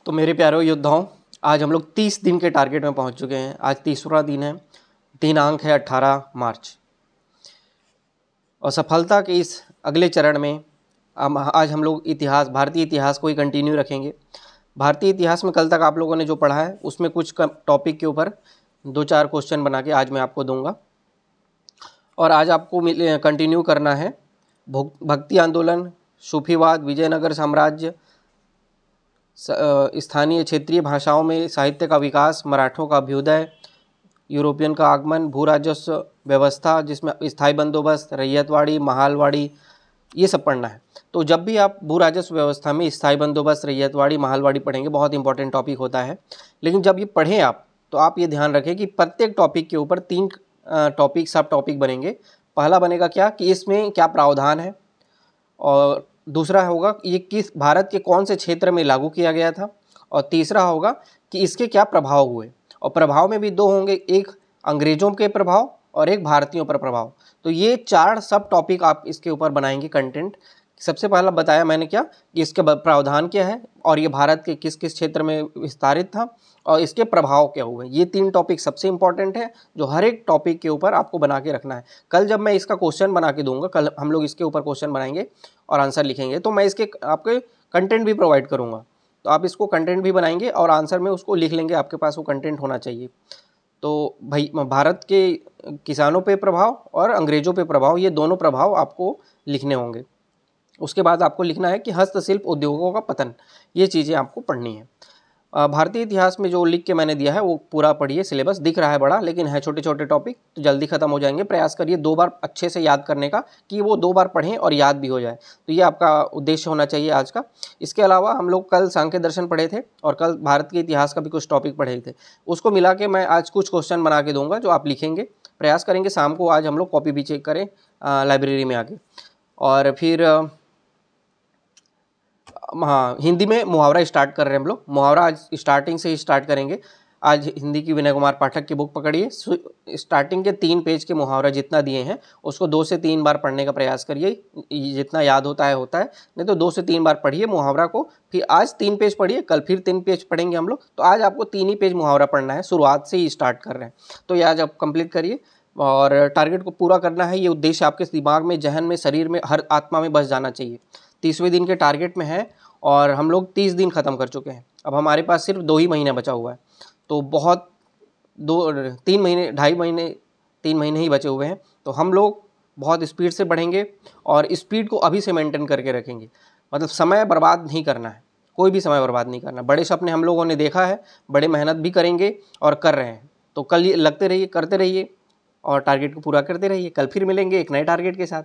तो मेरे प्यारे योद्धाओं, आज हम लोग 30 दिन के टारगेट में पहुंच चुके हैं। आज 30वां दिन है, दिनांक है 18 मार्च। और सफलता के इस अगले चरण में आज हम लोग इतिहास, भारतीय इतिहास को ही कंटिन्यू रखेंगे। भारतीय इतिहास में कल तक आप लोगों ने जो पढ़ा है उसमें कुछ टॉपिक के ऊपर 2-4 क्वेश्चन बना के आज मैं आपको दूंगा। और आज आपको कंटिन्यू करना है भक्ति आंदोलन, सूफीवाद, विजयनगर साम्राज्य, स्थानीय क्षेत्रीय भाषाओं में साहित्य का विकास, मराठों का अभ्युदय, यूरोपियन का आगमन, भू राजस्व व्यवस्था जिसमें स्थायी बंदोबस्त, रैयतवाड़ी, महालवाड़ी, ये सब पढ़ना है। तो जब भी आप भू राजस्व व्यवस्था में स्थायी बंदोबस्त, रैयतवाड़ी, महालवाड़ी पढ़ेंगे, बहुत इंपॉर्टेंट टॉपिक होता है। लेकिन जब ये पढ़ें आप तो आप ये ध्यान रखें कि प्रत्येक टॉपिक के ऊपर 3 टॉपिक सब टॉपिक बनेंगे। पहला बनेगा क्या कि इसमें क्या प्रावधान है, और दूसरा होगा ये किस भारत के कौन से क्षेत्र में लागू किया गया था, और तीसरा होगा कि इसके क्या प्रभाव हुए। और प्रभाव में भी 2 होंगे, एक अंग्रेजों के प्रभाव और एक भारतीयों पर प्रभाव। तो ये 4 सब टॉपिक आप इसके ऊपर बनाएंगे कंटेंट। सबसे पहला बताया मैंने क्या कि इसके प्रावधान क्या है और ये भारत के किस किस क्षेत्र में विस्तारित था और इसके प्रभाव क्या हुए। ये 3 टॉपिक सबसे इंपॉर्टेंट है जो हर एक टॉपिक के ऊपर आपको बना के रखना है। कल जब मैं इसका क्वेश्चन बना के दूंगा, कल हम लोग इसके ऊपर क्वेश्चन बनाएंगे और आंसर लिखेंगे, तो मैं इसके आपके कंटेंट भी प्रोवाइड करूँगा। तो आप इसको कंटेंट भी बनाएंगे और आंसर में उसको लिख लेंगे, आपके पास वो कंटेंट होना चाहिए। तो भाई भारत के किसानों पे प्रभाव और अंग्रेजों पे प्रभाव, ये दोनों प्रभाव आपको लिखने होंगे। उसके बाद आपको लिखना है कि हस्तशिल्प उद्योगों का पतन, ये चीज़ें आपको पढ़नी है। भारतीय इतिहास में जो लिख के मैंने दिया है वो पूरा पढ़िए। सिलेबस दिख रहा है बड़ा, लेकिन है छोटे छोटे टॉपिक, तो जल्दी खत्म हो जाएंगे। प्रयास करिए 2 बार अच्छे से याद करने का, कि वो 2 बार पढ़ें और याद भी हो जाए। तो ये आपका उद्देश्य होना चाहिए आज का। इसके अलावा हम लोग कल सांख्य दर्शन पढ़े थे और कल भारत के इतिहास का भी कुछ टॉपिक पढ़े थे। उसको मिला के मैं आज कुछ क्वेश्चन बना के दूंगा जो आप लिखेंगे। प्रयास करेंगे शाम को आज हम लोग कॉपी भी चेक करें लाइब्रेरी में आके। और फिर हाँ, हिंदी में मुहावरा स्टार्ट कर रहे हैं हम लोग। मुहावरा आज स्टार्टिंग से ही स्टार्ट करेंगे। आज हिंदी की विनय कुमार पाठक की बुक पकड़िए, स्टार्टिंग के 3 पेज के मुहावरा जितना दिए हैं उसको 2 से 3 बार पढ़ने का प्रयास करिए। जितना याद होता है, नहीं तो 2 से 3 बार पढ़िए मुहावरा को। फिर आज 3 पेज पढ़िए, कल फिर 3 पेज पढ़ेंगे हम लोग। तो आज आपको 3 ही पेज मुहावरा पढ़ना है, शुरुआत से ही स्टार्ट कर रहे हैं। तो ये आज आप कंप्लीट करिए और टारगेट को पूरा करना है। ये उद्देश्य आपके दिमाग में, जहन में, शरीर में, हर आत्मा में बस जाना चाहिए। 30वें दिन के टारगेट में है और हम लोग 30 दिन ख़त्म कर चुके हैं। अब हमारे पास सिर्फ 2 ही महीना बचा हुआ है। तो बहुत 3 महीने, 2.5 महीने, 3 महीने ही बचे हुए हैं। तो हम लोग बहुत स्पीड से बढ़ेंगे और स्पीड को अभी से मेंटेन करके रखेंगे। मतलब समय बर्बाद नहीं करना है, कोई भी समय बर्बाद नहीं करना। बड़े सपने हम लोगों ने देखा है, बड़े मेहनत भी करेंगे और कर रहे हैं। तो कल ये लगते रहिए, करते रहिए और टारगेट को पूरा करते रहिए। कल फिर मिलेंगे एक नए टारगेट के साथ।